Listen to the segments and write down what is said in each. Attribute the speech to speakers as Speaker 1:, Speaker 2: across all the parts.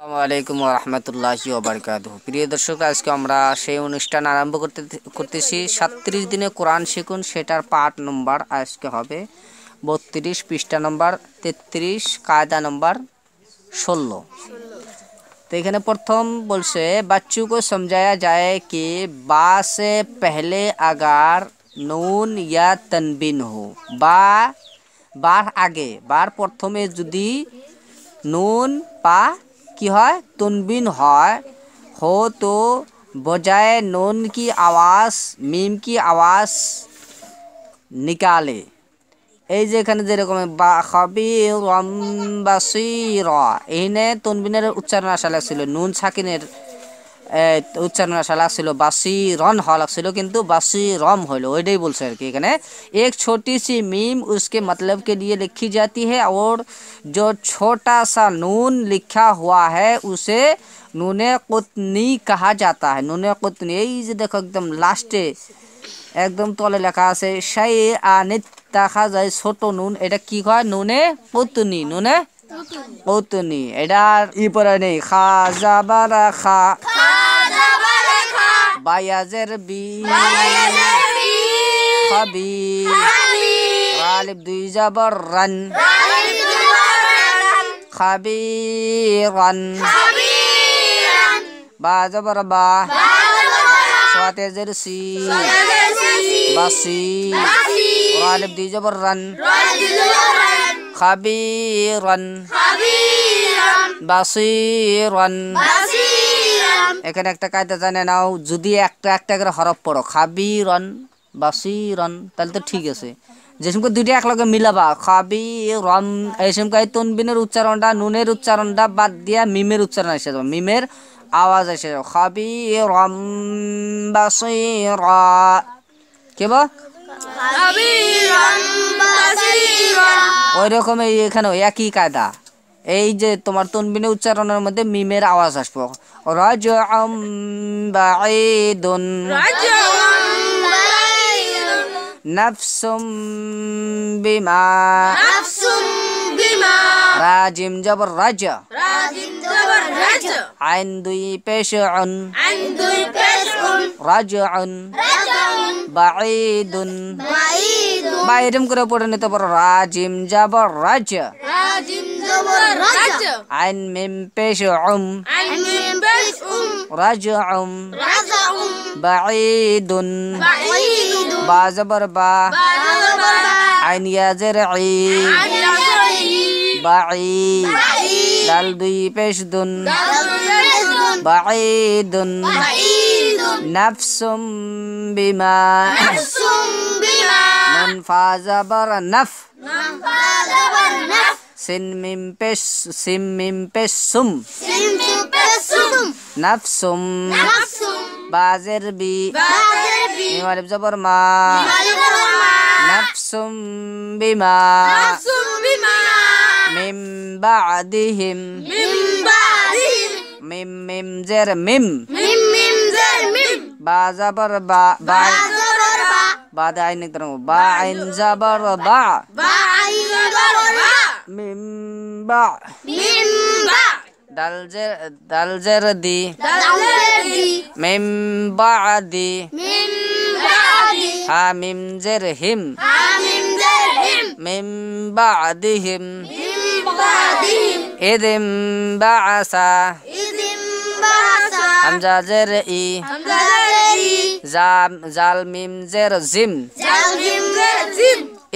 Speaker 1: আসসালামু আলাইকুম ওয়া রাহমাতুল্লাহি ওয়া বারাকাতুহু। প্রিয় দর্শক, আজকে আমরা সেই অনুষ্ঠান আরম্ভ করতেছি 37 দিনে কোরআন শিখুন, সেটার পাঠ নম্বর আজকে হবে 32, পৃষ্ঠা নম্বর 33, কায়দা নম্বর 16। तो এখানে প্রথম বলছে बच्चों को समझाया जाए कि बा से पहले अगर নুন या तनबीन हो, বার আগে বার প্রথমে যদি নুন পা কি হয় तनबीन হয় हो तो बजाय नून की आवाज़ मीम की आवाज़ निकाले। এই যে এখানে যেরকম খাবিরুম বাসীরা, এখানে তনবিনের উচ্চারণ আসা লাগছিল, নুন সাকিনের উচ্চারণ আসা লাগছিল, বাসীরন হওয়া লাগছিল, কিন্তু বাসীরম হলো, ওইটাই বলছে আর কি। এখানে एक छोटी सी मीम उसके मतलब के लिए लिखी जाती है और जो छोटा सा नून लिखा हुआ है उसे नूने कुतनी कहा जाता है। नूने कुतनी, এই যে দেখো একদম লাস্টে একদম তলে লেখা আছে শাই আনিত দেখা যায় ছোট নুন, এটা কি হয় নুনে কুতনি, নুনে কুতনি। এটার পরে নেই খা জাবারা খা বায়াজের বি খাবি গালিব দুই জাবার রান খাবিরান বা জাবার বা সাতেজের সি বাসি গালিব দুই জাবার রান খাবিরান বাসিরান। এখানে একটা কায়দা জানে নাও, যদি একটা একটা করে হরফ পড়ো খাবিরন বাসিরন তাহলে তো ঠিক আছে। যে সময় দুইটা একলগে মিলাবা খাবিরন, এই সময় তনবিনের উচ্চারণটা নুনের উচ্চারণটা বাদ দিয়া মিমের উচ্চারণ এসে যাবে, মিমের আওয়াজ এসে যাবে খাবিরন বাসিরা। কেবা ওই রকম এখানেও একই কায়দা, এই যে তোমার তনবিনের উচ্চারণের মধ্যে মিমের আওয়াজ আসবো রাজআম বাঈদুন নাফসুম বিমা রাজিম জবর রাজ আইন দুই পেশ উন রাজউন বাঈদুন বা এরকম করে পড়ে নিতে পারো রাজিম জবর রাজ আইন মিম পেশ উম রাজউম বাঈদুন বা জবর বা আইন ইয়া জের ই বাঈ দাল দুই পেশ দুন বাঈদুন নাফসুম বিমা নুন ফা জবর নফ সিন মিম পেশ সিম মিম পেশ সুম নাফসুম বাজের বি মিম আলিফ জবর মা নাফসুম বিমা মিম বাদিহিম মিম মিম জের মিম বা জবর বা বা আইন বা আইন জবর বা মিম বা দাল জের দি মিম বাদি হা মিম জের হিম মিম বাদিহিম ইদিম বাআসা হামজা জের ই জাল মিম জের জিম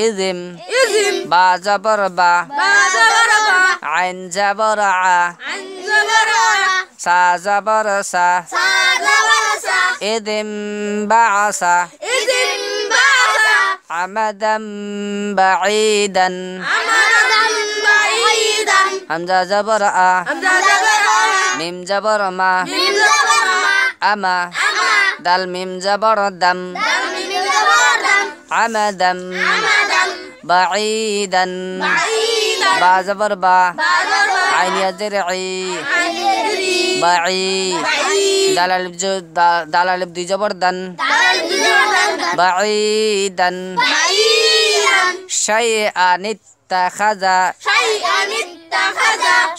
Speaker 1: ইদিম বা জবর বা আইন জবর আ সা জবর সা ইদিম বাআসা আমাদাম বাঈদান হামজা জবর আ মিম জবর মা আমা দাল মিম জবর দাম আমাদাম বাঈদান বা জবর বা আইন ইয়া জের ই বাঈ দাল আলিফ দুই জবর দান বাঈদান শাইআন ইত্তাখাযা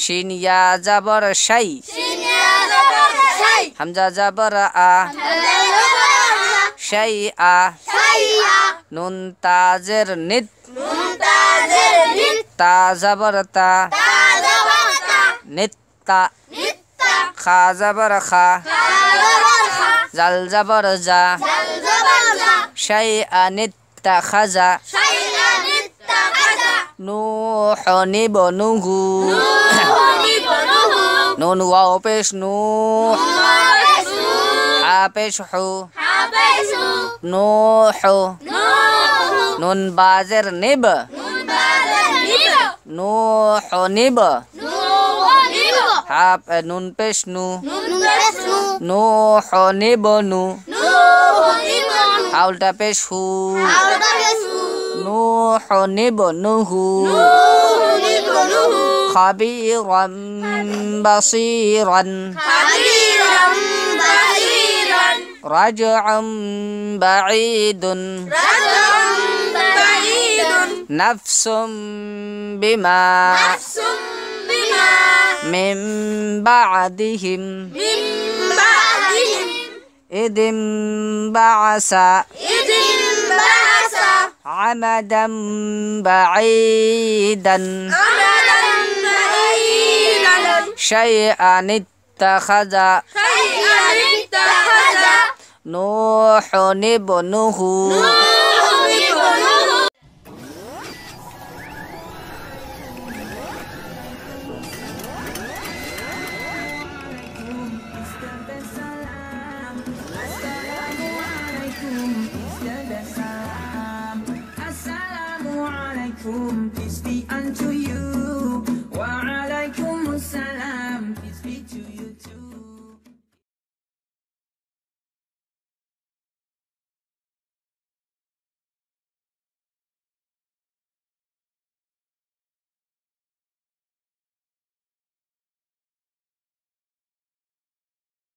Speaker 1: শিন ইয়া জাবর শাই হামজা জাবর আ শাই আ নুন তাজের নিত তা জাবর তা নিত্তা খা জাবর খা জাল জাবর জা শাই আ নিত্তা খাজা নুহ নিব নুহু নুন ওয়াও পেশ নুহ হা পেশ হু নুহ নুন বাজের নিব নুহ নিব হা নুন পেশ নু নুহ নিব নু হাউলটা পেশ হু নুহ নিব নুহু خبيرا بصيرا رجع بعيد نفس بما من بعدهم إذ انبعث عمدا بعيدا شيئا اتخذ نوح ابنه
Speaker 2: Peace be unto you.